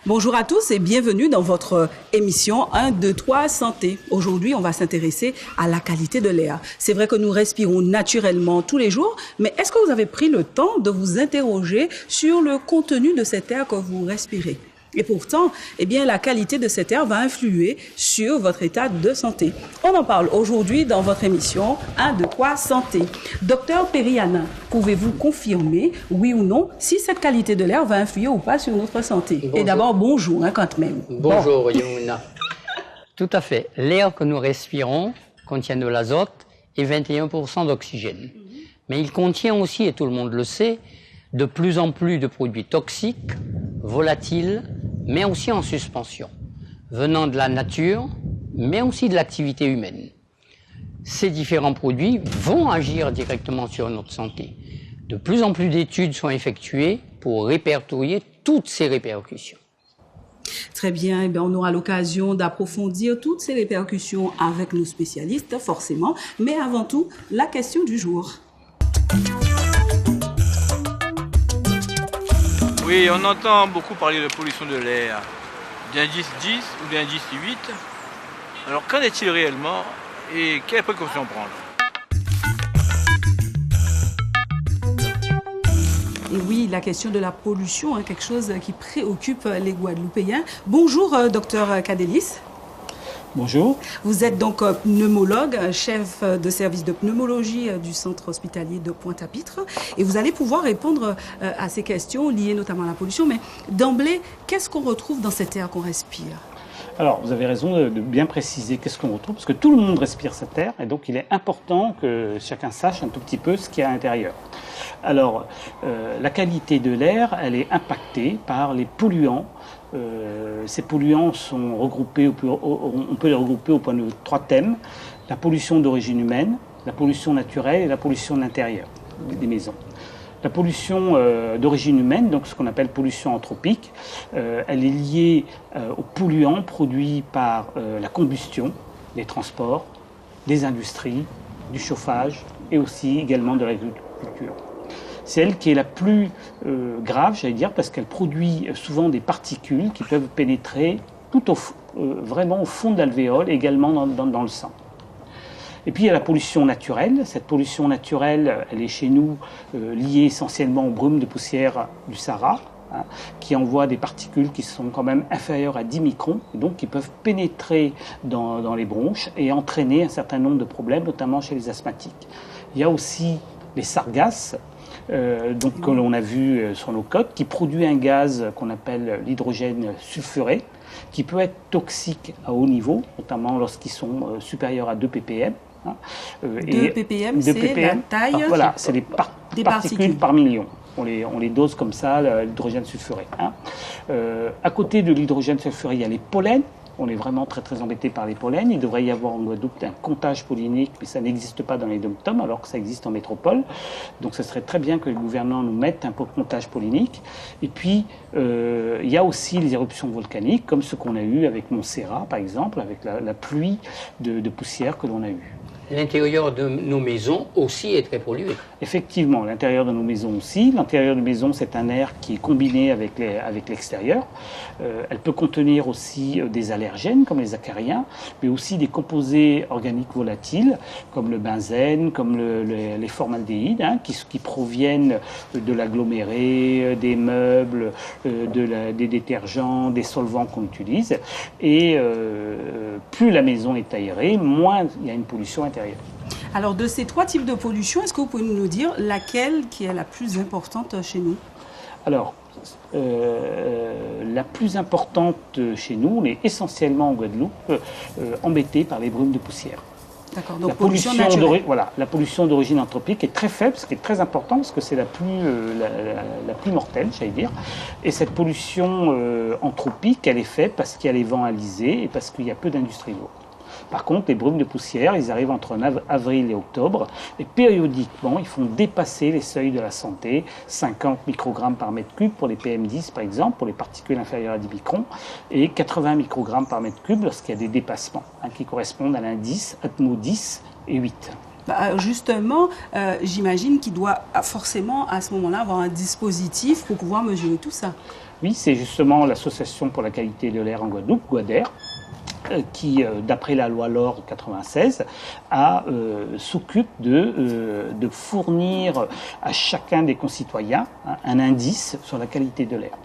Bonjour à tous et bienvenue dans votre émission 1, 2, 3 Santé. Aujourd'hui, on va s'intéresser à la qualité de l'air. C'est vrai que nous respirons naturellement tous les jours, mais est-ce que vous avez pris le temps de vous interroger sur le contenu de cet air que vous respirez ? Et pourtant, la qualité de cet air va influer sur votre état de santé. On en parle aujourd'hui dans votre émission 1, 2, 3 Santé. Docteur Periana, pouvez-vous confirmer, oui ou non, si cette qualité de l'air va influer ou pas sur notre santé? Bonjour. Et d'abord, bonjour quand même. Bonjour Yumuna. Tout à fait. L'air que nous respirons contient de l'azote et 21% d'oxygène. Mais il contient aussi, et tout le monde le sait, de plus en plus de produits toxiques, volatiles, mais aussi en suspension, venant de la nature, mais aussi de l'activité humaine. Ces différents produits vont agir directement sur notre santé. De plus en plus d'études sont effectuées pour répertorier toutes ces répercussions. Très bien, on aura l'occasion d'approfondir toutes ces répercussions avec nos spécialistes, forcément. Mais avant tout, la question du jour. Oui, on entend beaucoup parler de pollution de l'air, d'indice 10 ou d'indice 8. Alors qu'en est-il réellement et quelles précautions prendre? Et oui, la question de la pollution, quelque chose qui préoccupe les Guadeloupéens. Bonjour, docteur Cadelis. Bonjour. Vous êtes donc pneumologue, chef de service de pneumologie du centre hospitalier de Pointe-à-Pitre. Et vous allez pouvoir répondre à ces questions liées notamment à la pollution. Mais d'emblée, qu'est-ce qu'on retrouve dans cet air qu'on respire ? Alors, vous avez raison de bien préciser qu'est-ce qu'on retrouve, parce que tout le monde respire cet air, et donc il est important que chacun sache un tout petit peu ce qu'il y a à l'intérieur. Alors, la qualité de l'air, elle est impactée par les polluants. Ces polluants sont regroupés, on peut les regrouper au point de 3 thèmes: la pollution d'origine humaine, la pollution naturelle et la pollution de l'intérieur des maisons. La pollution d'origine humaine, donc ce qu'on appelle pollution anthropique, elle est liée aux polluants produits par la combustion, les transports, les industries, du chauffage et aussi également de l'agriculture. C'est elle qui est la plus grave, j'allais dire, parce qu'elle produit souvent des particules qui peuvent pénétrer vraiment au fond de l'alvéole, également dans le sang. Et puis il y a la pollution naturelle. Cette pollution naturelle, elle est chez nous liée essentiellement aux brumes de poussière du Sahara, qui envoient des particules qui sont quand même inférieures à 10 microns, et donc qui peuvent pénétrer dans les bronches et entraîner un certain nombre de problèmes, notamment chez les asthmatiques. Il y a aussi les sargasses, que l'on a vu sur nos côtes, qui produit un gaz qu'on appelle l'hydrogène sulfuré, qui peut être toxique à haut niveau, notamment lorsqu'ils sont supérieurs à 2 ppm. 2 ppm, c'est la taille. Voilà, c'est les particules par million. On les dose comme ça, l'hydrogène sulfuré. À côté de l'hydrogène sulfuré, il y a les pollens. On est vraiment très très embêté par les pollens. Il devrait y avoir en Guadeloupe un comptage pollinique, mais ça n'existe pas dans les dom-toms, alors que ça existe en métropole. Donc ce serait très bien que le gouvernement nous mette un comptage pollinique. Et puis, il y a aussi les éruptions volcaniques, comme ce qu'on a eu avec Montserrat, par exemple, avec la pluie de poussière que l'on a eue. L'intérieur de nos maisons aussi est très pollué. Effectivement, l'intérieur de nos maisons aussi. L'intérieur de maison, c'est un air qui est combiné avec l'extérieur. Elle peut contenir aussi des allergènes, comme les acariens, mais aussi des composés organiques volatiles, comme le benzène, comme les formaldéhydes, qui proviennent de l'aggloméré, des meubles, des détergents, des solvants qu'on utilise. Et plus la maison est aérée, moins il y a une pollution intérieure. Alors, de ces 3 types de pollution, est-ce que vous pouvez nous dire laquelle qui est la plus importante chez nous? Alors, la plus importante chez nous, on est essentiellement en Guadeloupe embêté par les brumes de poussière. D'accord, donc pollution naturelle. Voilà, la pollution d'origine anthropique est très faible, ce qui est très important parce que c'est la plus mortelle, j'allais dire. Et cette pollution anthropique, elle est faible parce qu'il y a les vents alisés et parce qu'il y a peu d'industrie lourde. Par contre, les brumes de poussière, ils arrivent entre avril et octobre, et périodiquement, ils font dépasser les seuils de la santé, 50 microgrammes par mètre cube pour les PM10 par exemple, pour les particules inférieures à 10 microns, et 80 microgrammes par mètre cube lorsqu'il y a des dépassements, qui correspondent à l'indice Atmo 10 et 8. Justement, j'imagine qu'il doit forcément à ce moment-là avoir un dispositif pour pouvoir mesurer tout ça. Oui, c'est justement l'Association pour la qualité de l'air en Guadeloupe, GUADER, qui, d'après la loi LOR 96, s'occupe de fournir à chacun des concitoyens un indice sur la qualité de l'air.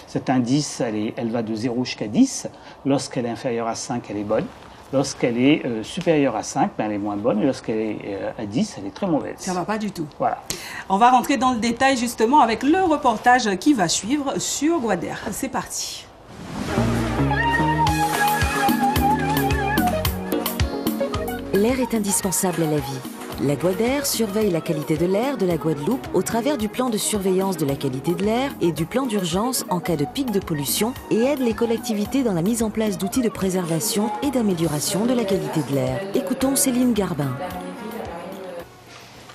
Cet indice, elle va de 0 jusqu'à 10. Lorsqu'elle est inférieure à 5, elle est bonne. Lorsqu'elle est supérieure à 5, elle est moins bonne. Et lorsqu'elle est à 10, elle est très mauvaise. Ça ne va pas du tout. Voilà. On va rentrer dans le détail justement avec le reportage qui va suivre sur GUADER. C'est parti. L'air est indispensable à la vie. La GUADER surveille la qualité de l'air de la Guadeloupe au travers du plan de surveillance de la qualité de l'air et du plan d'urgence en cas de pic de pollution et aide les collectivités dans la mise en place d'outils de préservation et d'amélioration de la qualité de l'air. Écoutons Céline Garbin.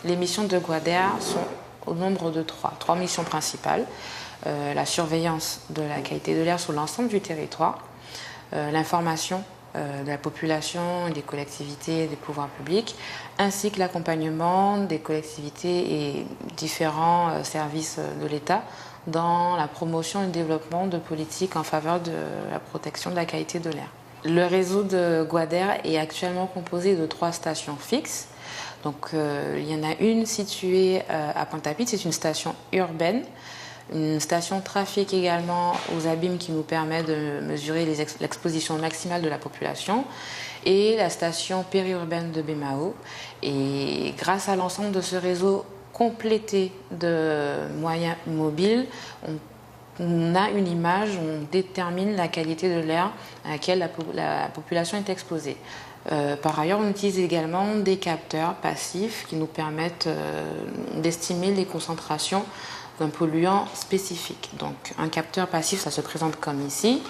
Les missions de GUADER sont au nombre de trois missions principales. La surveillance de la qualité de l'air sur l'ensemble du territoire, l'information de la population, des collectivités et des pouvoirs publics, ainsi que l'accompagnement des collectivités et différents services de l'État dans la promotion et le développement de politiques en faveur de la protection de la qualité de l'air. Le réseau de GUADER est actuellement composé de 3 stations fixes. Donc, il y en a une située à Pointe-à-Pitre, c'est une station urbaine. Une station trafic également aux abîmes qui nous permet de mesurer l'exposition maximale de la population et la station périurbaine de Bémao. Et grâce à l'ensemble de ce réseau complété de moyens mobiles, on a une image, on détermine la qualité de l'air à laquelle la population est exposée. Par ailleurs, on utilise également des capteurs passifs qui nous permettent d'estimer les concentrations d'un polluant spécifique. Donc un capteur passif, ça se présente comme ici.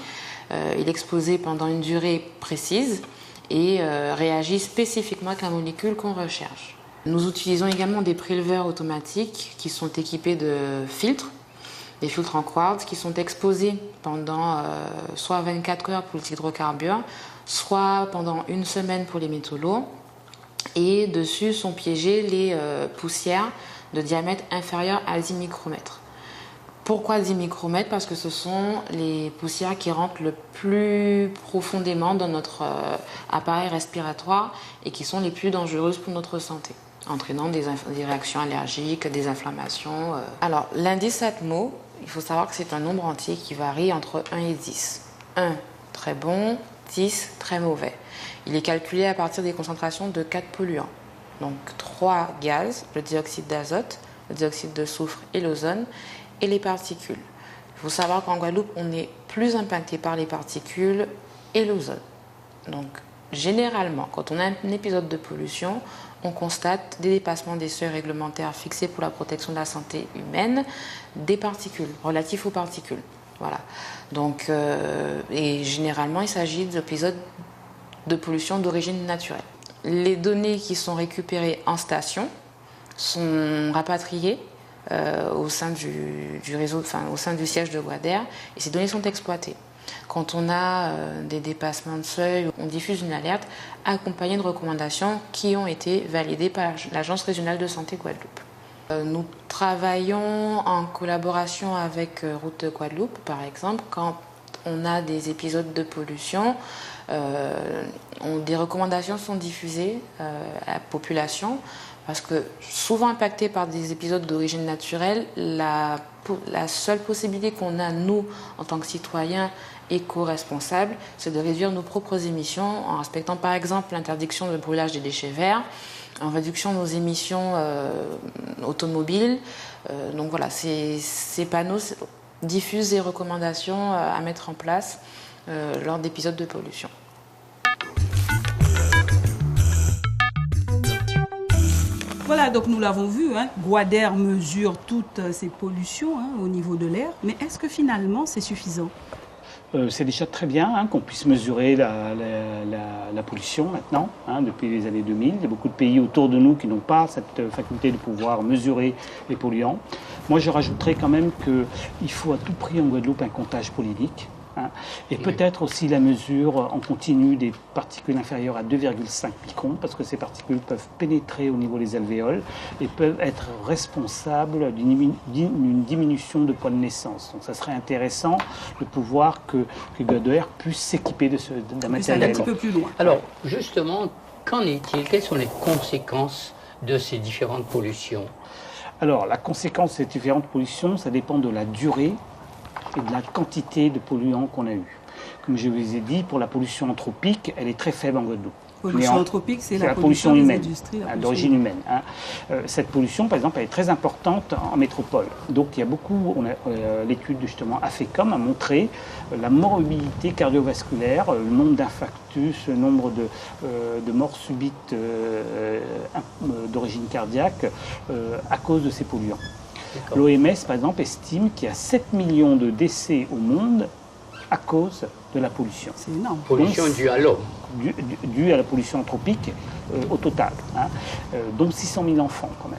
Il est exposé pendant une durée précise et réagit spécifiquement avec la molécule qu'on recherche. Nous utilisons également des préleveurs automatiques qui sont équipés de filtres, des filtres en quartz qui sont exposés pendant soit 24 heures pour les hydrocarbures, soit pendant une semaine pour les métaux lourds. Et dessus sont piégées les poussières de diamètre inférieur à 10 micromètres. Pourquoi 10 micromètres? Parce que ce sont les poussières qui rentrent le plus profondément dans notre appareil respiratoire et qui sont les plus dangereuses pour notre santé, entraînant des réactions allergiques, des inflammations. Alors, l'indice ATMO, il faut savoir que c'est un nombre entier qui varie entre 1 et 10. 1, très bon, 10, très mauvais. Il est calculé à partir des concentrations de 4 polluants. Donc 3 gaz, le dioxyde d'azote, le dioxyde de soufre et l'ozone, et les particules. Il faut savoir qu'en Guadeloupe, on est plus impacté par les particules et l'ozone. Donc généralement, quand on a un épisode de pollution, on constate des dépassements des seuils réglementaires fixés pour la protection de la santé humaine, des particules, relatifs aux particules. Voilà. Donc, et généralement, il s'agit d'épisodes de pollution d'origine naturelle. Les données qui sont récupérées en station sont rapatriées au sein du réseau, au sein du siège de GUADER, et ces données sont exploitées. Quand on a des dépassements de seuil, on diffuse une alerte accompagnée de recommandations qui ont été validées par l'Agence régionale de santé Guadeloupe. Nous travaillons en collaboration avec Route de Guadeloupe, par exemple, quand on a des épisodes de pollution. Des recommandations sont diffusées à la population parce que souvent impactée par des épisodes d'origine naturelle, la seule possibilité qu'on a, nous, en tant que citoyens éco-responsables, c'est de réduire nos propres émissions en respectant par exemple l'interdiction de brûlage des déchets verts, en réduction de nos émissions automobiles. Donc voilà, ces panneaux diffusent des recommandations à mettre en place lors d'épisodes de pollution. Voilà, donc nous l'avons vu, GUADER mesure toutes ces pollutions au niveau de l'air, mais est-ce que finalement c'est suffisant? C'est déjà très bien qu'on puisse mesurer la pollution maintenant, depuis les années 2000. Il y a beaucoup de pays autour de nous qui n'ont pas cette faculté de pouvoir mesurer les polluants. Moi, je rajouterais quand même qu'il faut à tout prix en Guadeloupe un comptage polynique. Hein. Et peut-être aussi la mesure en continu des particules inférieures à 2,5 microns, parce que ces particules peuvent pénétrer au niveau des alvéoles et peuvent être responsables d'une diminution de poids de naissance. Donc ça serait intéressant de pouvoir que Goddard puisse s'équiper d'un matériel. Un petit peu plus loin. Alors, justement, qu'en est-il? Quelles sont les conséquences de ces différentes pollutions? Alors, la conséquence de ces différentes pollutions, ça dépend de la durée et de la quantité de polluants qu'on a eu. Comme je vous ai dit, pour la pollution anthropique, elle est très faible en Guadeloupe. Pollution anthropique, c'est la pollution des humaine, industries, d'origine humaine. Hein. Cette pollution, par exemple, elle est très importante en métropole. Donc, il y a beaucoup, l'étude justement AFECOM a montré la morbidité cardiovasculaire, le nombre d'infarctus, le nombre de morts subites d'origine cardiaque à cause de ces polluants. L'OMS, par exemple, estime qu'il y a 7 millions de décès au monde à cause de la pollution. C'est énorme. Pollution due à l'homme. Due à la pollution anthropique au total, hein, dont 600 000 enfants quand même.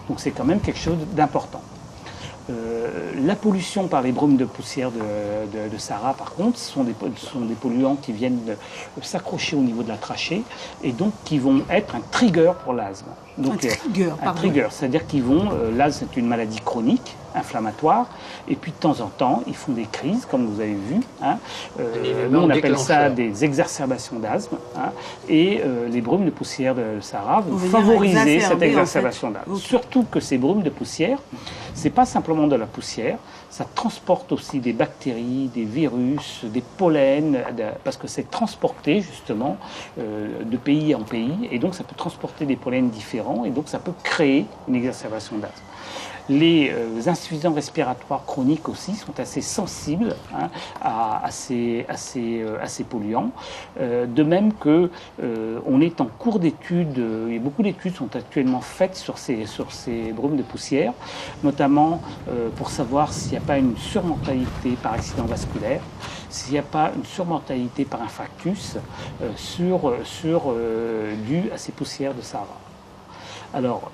Donc c'est quand même quelque chose d'important. La pollution par les brumes de poussière de Sahara, par contre, ce sont des polluants qui viennent s'accrocher au niveau de la trachée et donc qui vont être un trigger pour l'asthme. Donc, un trigger, c'est-à-dire qu'ils vont, l'asthme c'est une maladie chronique, inflammatoire, et puis de temps en temps, ils font des crises, comme vous avez vu. Hein. Nous, on appelle ça des exacerbations d'asthme. Hein, et les brumes de poussière de Sahara vont favoriser cette exacerbation d'asthme. Okay. Surtout que ces brumes de poussière, c'est pas simplement de la poussière, ça transporte aussi des bactéries, des virus, des pollens, parce que c'est transporté justement de pays en pays, et donc ça peut transporter des pollens différents, et donc ça peut créer une exacerbation d'asthme. Les insuffisants respiratoires chroniques aussi sont assez sensibles, hein, à ces polluants. De même que on est en cours d'études, et beaucoup d'études sont actuellement faites sur ces brumes de poussière, notamment pour savoir s'il n'y a pas une surmortalité par accident vasculaire, s'il n'y a pas une surmortalité par infarctus due à ces poussières de Sahara. Alors,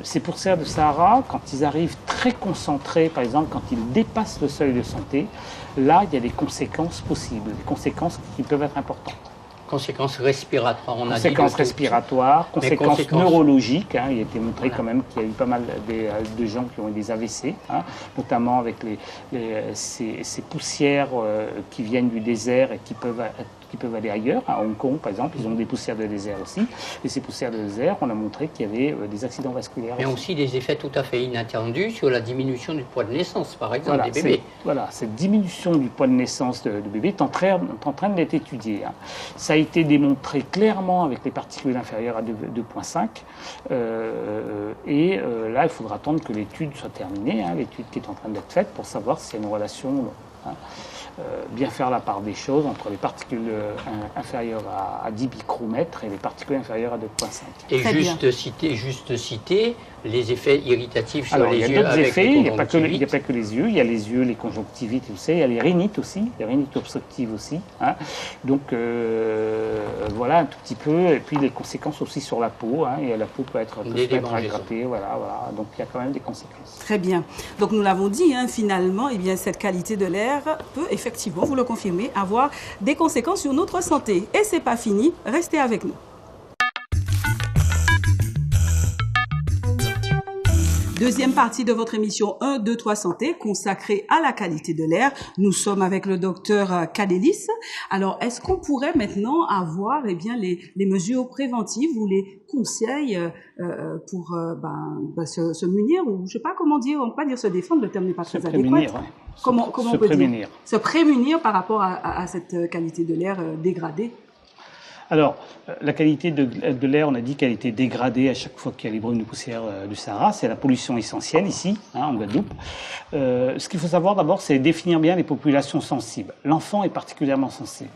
ces poussières de Sahara, quand ils arrivent très concentrés, par exemple, quand ils dépassent le seuil de santé, là, il y a des conséquences possibles, des conséquences qui peuvent être importantes. Conséquences respiratoires, on a dit. Conséquences respiratoires, conséquences neurologiques. Hein, il a été montré quand même qu'il y a eu pas mal de gens qui ont eu des AVC, hein, notamment avec ces poussières qui viennent du désert et qui peuvent aller ailleurs. À Hong Kong, par exemple, ils ont des poussières de désert aussi. Et ces poussières de désert, on a montré qu'il y avait des accidents vasculaires. Mais aussi des effets tout à fait inattendus sur la diminution du poids de naissance, par exemple, des bébés. Voilà, cette diminution du poids de naissance de bébés est en train d'être étudiée. Hein. Ça a été démontré clairement avec les particules inférieures à 2,5. Là, il faudra attendre que l'étude soit terminée, hein, l'étude qui est en train d'être faite, pour savoir s'il y a une relation. Hein. Bien faire la part des choses entre les particules inférieures à 10 micromètres et les particules inférieures à 2,5. Et juste citer les effets irritatifs sur les yeux. Il y a d'autres effets, il n'y a pas que les yeux, il y a les yeux, les conjonctivites, tout ça, il y a les rhinites aussi, les rhinites obstructives aussi. Hein. Donc voilà un tout petit peu, et puis les conséquences aussi sur la peau, hein, et la peau peut être aggravée, voilà, donc il y a quand même des conséquences. Très bien. Donc nous l'avons dit, hein, finalement, eh bien, cette qualité de l'air peut effectivement, vous le confirmez, avoir des conséquences sur notre santé. Et c'est pas fini, restez avec nous. Deuxième partie de votre émission 1, 2, 3 Santé, consacrée à la qualité de l'air. Nous sommes avec le docteur Kadélis. Alors, est-ce qu'on pourrait maintenant avoir bien, les mesures préventives ou les conseils pour se munir, ou je sais pas comment dire, on peut pas dire se défendre, le terme n'est pas très adéquat. Ouais. Comment on peut dire se prémunir par rapport à cette qualité de l'air dégradée? Alors, la qualité de l'air, on a dit qu'elle était dégradée à chaque fois qu'il y a les brumes de poussière du Sahara. C'est la pollution essentielle ici, hein, en Guadeloupe. Ce qu'il faut savoir d'abord, c'est définir bien les populations sensibles. L'enfant est particulièrement sensible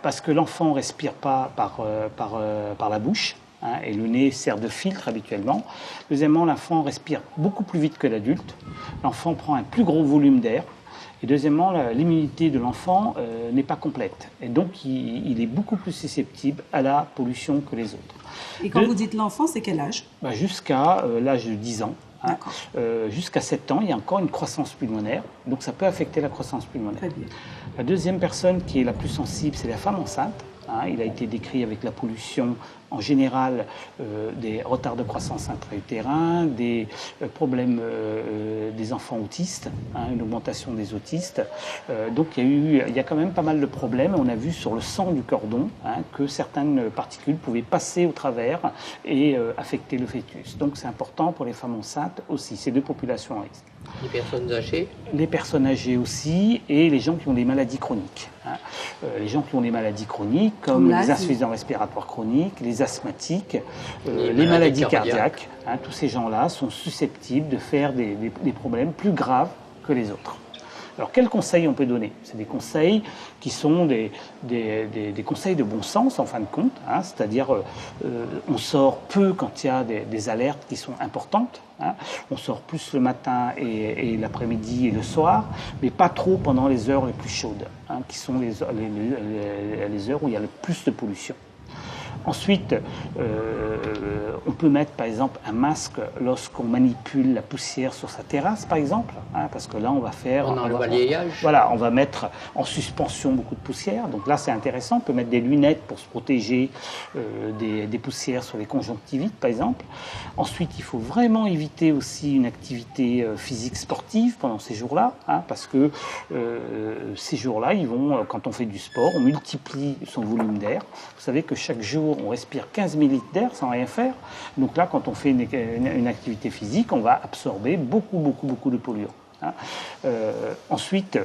parce que l'enfant ne respire pas par la bouche. Hein, et le nez sert de filtre habituellement. Deuxièmement, l'enfant respire beaucoup plus vite que l'adulte. L'enfant prend un plus gros volume d'air. Et deuxièmement, l'immunité de l'enfant n'est pas complète. Et donc, il est beaucoup plus susceptible à la pollution que les autres. Et quand vous dites l'enfant, c'est quel âge? Jusqu'à l'âge de 10 ans. Hein. Jusqu'à 7 ans, il y a encore une croissance pulmonaire, donc ça peut affecter la croissance pulmonaire. Très bien. La deuxième personne qui est la plus sensible, c'est la femme enceinte. Hein. Il a été décrit avec la pollution en général, des retards de croissance intra-utérins, des problèmes des enfants autistes, hein, une augmentation des autistes. Donc il y a quand même pas mal de problèmes. On a vu sur le sang du cordon, hein, que certaines particules pouvaient passer au travers et affecter le fœtus. Donc c'est important pour les femmes enceintes aussi, ces deux populations à risque. Les personnes âgées? Les personnes âgées aussi, et les gens qui ont des maladies chroniques. Hein. Les gens qui ont des maladies chroniques, comme les insuffisants respiratoires chroniques, les asthmatiques, les maladies cardiaques. Hein, tous ces gens-là sont susceptibles de faire des problèmes plus graves que les autres. Alors, quels conseils on peut donner? C'est des conseils qui sont des conseils de bon sens, en fin de compte. Hein, c'est-à-dire, on sort peu quand il y a des alertes qui sont importantes. Hein, on sort plus le matin et l'après-midi et le soir, mais pas trop pendant les heures les plus chaudes, hein, qui sont les heures où il y a le plus de pollution. Ensuite, on peut mettre par exemple un masque lorsqu'on manipule la poussière sur sa terrasse, par exemple, hein, parce que là on va faire... Pendant le balayage. Voilà, on va mettre en suspension beaucoup de poussière. Donc là c'est intéressant, on peut mettre des lunettes pour se protéger des poussières sur les conjonctivites, par exemple. Ensuite, il faut vraiment éviter aussi une activité physique sportive pendant ces jours-là, hein, parce que ces jours-là, quand on fait du sport, on multiplie son volume d'air. Vous savez que chaque jour, on respire 15 000 litres d'air sans rien faire. Donc là, quand on fait une activité physique, on va absorber beaucoup de polluants. Hein. Ensuite...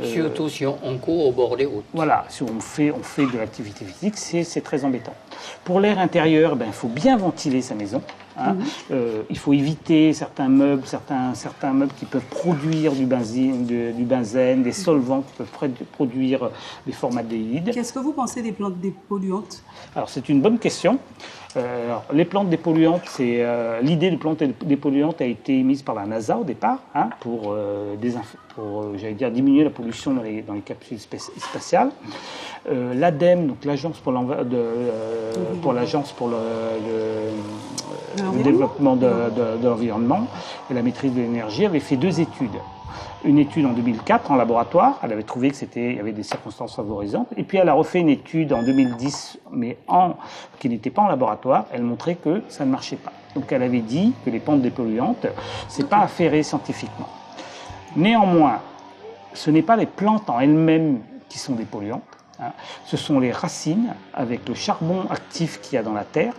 surtout si on court au bord des routes. Voilà, si on fait de l'activité physique, c'est très embêtant. Pour l'air intérieur, il faut bien ventiler sa maison. Hein. Il faut éviter certains meubles qui peuvent produire du benzène, des solvants qui peuvent produire des formaldéhyde. Qu'est-ce que vous pensez des plantes dépolluantes? Alors, c'est une bonne question. Les plantes dépolluantes, l'idée de plantes dépolluantes a été émise par la NASA au départ, hein, pour diminuer la pollution dans les capsules spatiales. L'ADEME, donc l'agence pour le développement de l'environnement et la maîtrise de l'énergie, avait fait 2 études. Une étude en 2004 en laboratoire, elle avait trouvé qu'il y avait des circonstances favorisantes, et puis elle a refait une étude en 2010, mais qui n'était pas en laboratoire, elle montrait que ça ne marchait pas. Donc elle avait dit que les plantes dépolluantes, c'est pas avéré scientifiquement. Néanmoins, ce n'est pas les plantes en elles-mêmes qui sont des polluantes, hein. Ce sont les racines, avec le charbon actif qu'il y a dans la terre,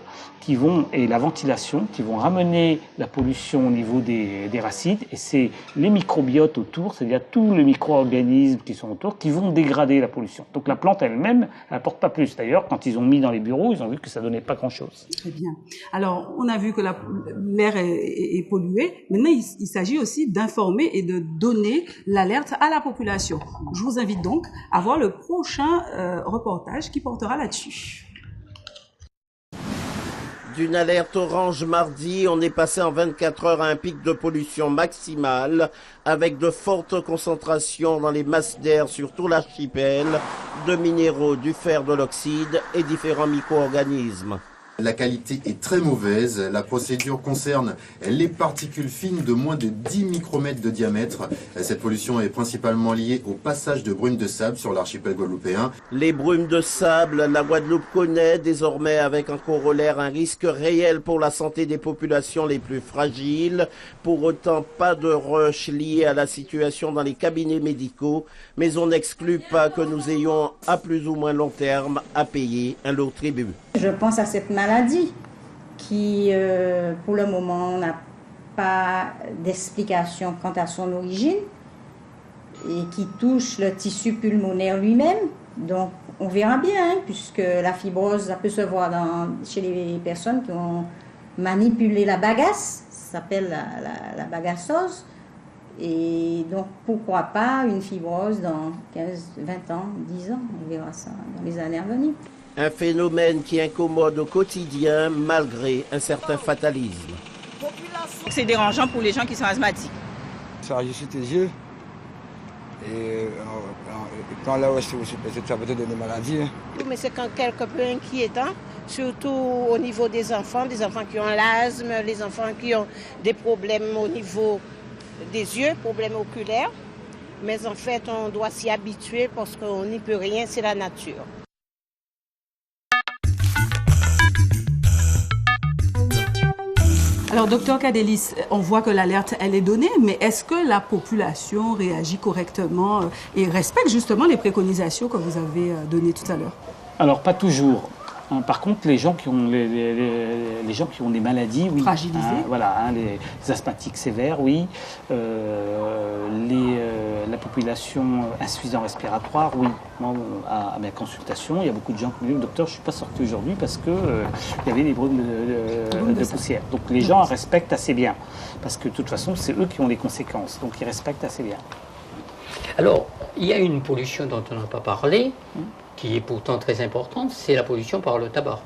et la ventilation, qui vont ramener la pollution au niveau des racines, et c'est les microbiotes autour, c'est-à-dire tous les micro-organismes qui sont autour, qui vont dégrader la pollution. Donc la plante elle-même, elle n'apporte pas plus. D'ailleurs, quand ils ont mis dans les bureaux, ils ont vu que ça ne donnait pas grand-chose. Très bien. Alors, on a vu que l'air est pollué. Maintenant, il s'agit aussi d'informer et de donner l'alerte à la population. Je vous invite donc à voir le prochain reportage qui portera là-dessus. D'une alerte orange mardi, on est passé en 24 heures à un pic de pollution maximale avec de fortes concentrations dans les masses d'air sur tout l'archipel, de minéraux, du fer, de l'oxyde et différents micro-organismes. La qualité est très mauvaise. La procédure concerne les particules fines de moins de 10 micromètres de diamètre. Cette pollution est principalement liée au passage de brumes de sable sur l'archipel guadeloupéen. Les brumes de sable, la Guadeloupe connaît désormais avec un corollaire un risque réel pour la santé des populations les plus fragiles. Pour autant, pas de rush lié à la situation dans les cabinets médicaux, mais on n'exclut pas que nous ayons à plus ou moins long terme à payer un lourd tribut. Je pense à cette maladie qui, pour le moment, n'a pas d'explication quant à son origine et qui touche le tissu pulmonaire lui-même. Donc, on verra bien, hein, puisque la fibrose, ça peut se voir chez les personnes qui ont manipulé la bagasse, ça s'appelle la bagassose. Et donc, pourquoi pas une fibrose dans 15, 20 ans, 10 ans, on verra ça dans les années à venir. Un phénomène qui incommode au quotidien malgré un certain fatalisme. C'est dérangeant pour les gens qui sont asthmatiques. Ça agit tes yeux. Et quand là aussi, ça peut te donner des maladies. Mais c'est quand quelque peu inquiétant surtout au niveau des enfants qui ont l'asthme, les enfants qui ont des problèmes au niveau des yeux, problèmes oculaires. Mais en fait, on doit s'y habituer parce qu'on n'y peut rien, c'est la nature. Alors, docteur Kadélis, on voit que l'alerte, elle est donnée, mais est-ce que la population réagit correctement et respecte justement les préconisations que vous avez données tout à l'heure? Alors, pas toujours. Par contre, les gens qui ont les gens qui ont des maladies, oui. Fragilisées. Les asthmatiques sévères, oui. La population insuffisante respiratoire, oui. Moi, à ma consultation, il y a beaucoup de gens qui me disent, docteur, je ne suis pas sorti aujourd'hui parce que il y avait des brumes de poussière. Donc les gens respectent assez bien. Parce que de toute façon, c'est eux qui ont les conséquences. Donc ils respectent assez bien. Alors, il y a une pollution dont on n'a pas parlé, qui est pourtant très importante, c'est la pollution par le tabac.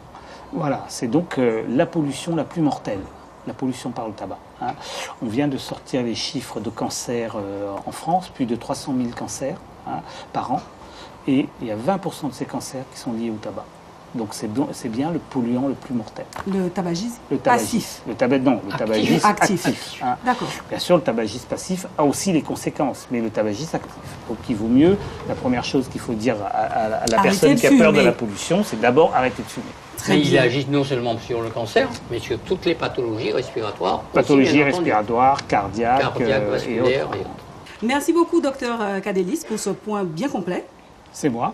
Voilà, c'est donc la pollution la plus mortelle, la pollution par le tabac. Hein. On vient de sortir les chiffres de cancer en France, plus de 300 000 cancers par an, et il y a 20% de ces cancers qui sont liés au tabac. Donc c'est bien le polluant le plus mortel. Le tabagisme passif. Le tabagisme actif. Hein. D'accord. Bien sûr, le tabagisme passif a aussi les conséquences, mais le tabagisme actif. Donc il vaut mieux, la première chose qu'il faut dire à la personne qui a peur de la pollution, c'est d'abord arrêter de fumer. Mais il agit non seulement sur le cancer, mais sur toutes les pathologies respiratoires. Pathologies respiratoires, cardiaques vasculaires et autres. Merci beaucoup, docteur Kadélis, pour ce point bien complet. C'est moi.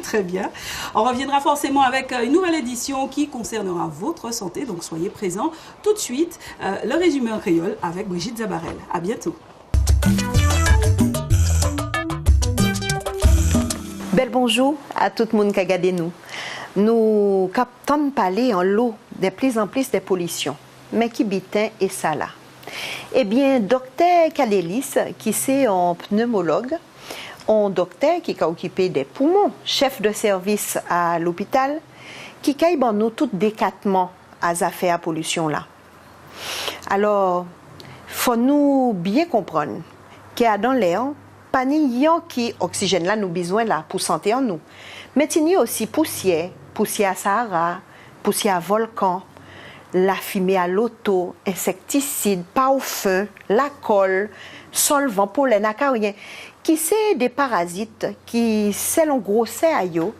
Très bien. On reviendra forcément avec une nouvelle édition qui concernera votre santé, donc soyez présents. Tout de suite, le résumé en créole avec Brigitte Zabarel. À bientôt. Bel bonjour à tout le monde qui a regardé nous. Nous captons parler en l'eau de plus en plus de pollution. Mais qui bitin et ça là? Eh bien, docteur Kadélis, qui c'est un pneumologue, un docteur qui a occupé des poumons, chef de service à l'hôpital, qui a eu nous tout décatement à affaires à pollution là. Alors, faut nous bien comprendre qu'il y a dans l'air pas ni qui oxygène là nous besoin là pour santé en nous, mais il y a aussi poussière à Sahara, poussière à volcan, la fumée à l'auto, insecticides, pas au feu, la colle, solvant, pollen, acarien, qui c'est des parasites qui, selon grosseur à yo,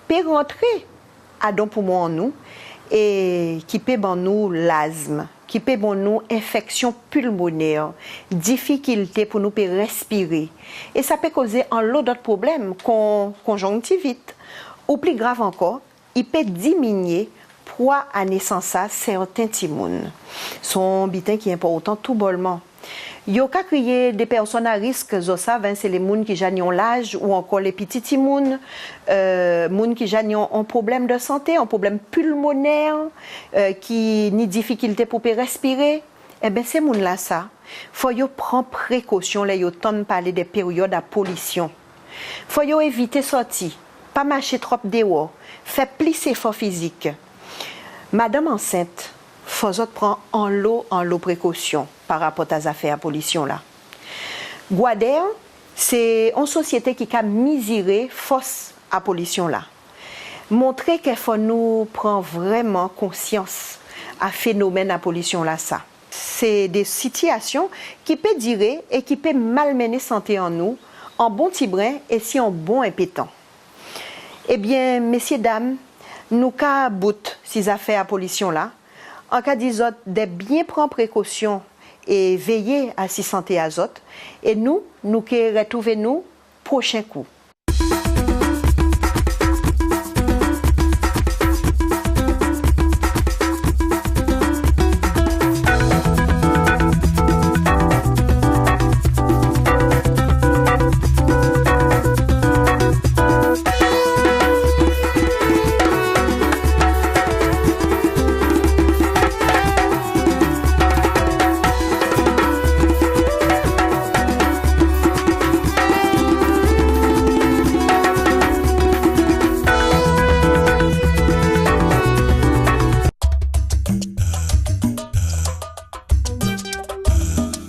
peut rentrer à don poumon en nous et qui peut ban nous l'asthme, qui peut ban nous infection pulmonaire, difficulté pour nous respirer. Et ça peut causer un lot d'autres problèmes, conjonctivite. Ou plus grave encore, il peut diminuer poids à naissance à certains timouns. Son bitin qui est important tout bonnement. Yo ka crier des personnes à risque, c'est les gens qui ont l'âge ou encore les petits timouns, gens qui ont un problème de santé, un problème pulmonaire, qui ni difficulté pour respirer. Eh bien, ces gens là ça, faut yo prendre précaution là yo tente parler des périodes à pollution. Faut yo éviter sortir, pas marcher trop dehors, faire plus effort physique. Madame enceinte, faut prendre en lot précaution par rapport à affaires à pollution là. Guader, c'est une société qui a mesuré force à pollution là. Montrer qu'il faut nous prendre vraiment conscience à phénomène à pollution là ça. C'est des situations qui peuvent durer et qui peuvent malmener santé en nous, en bon petit brin et si en bon impétant. Eh bien, messieurs, dames, nous ka bout ces affaires à pollution là, en cas d'isot, de bien prendre précaution et veiller à si santé azote, et nous qui retrouvons nous prochain coup.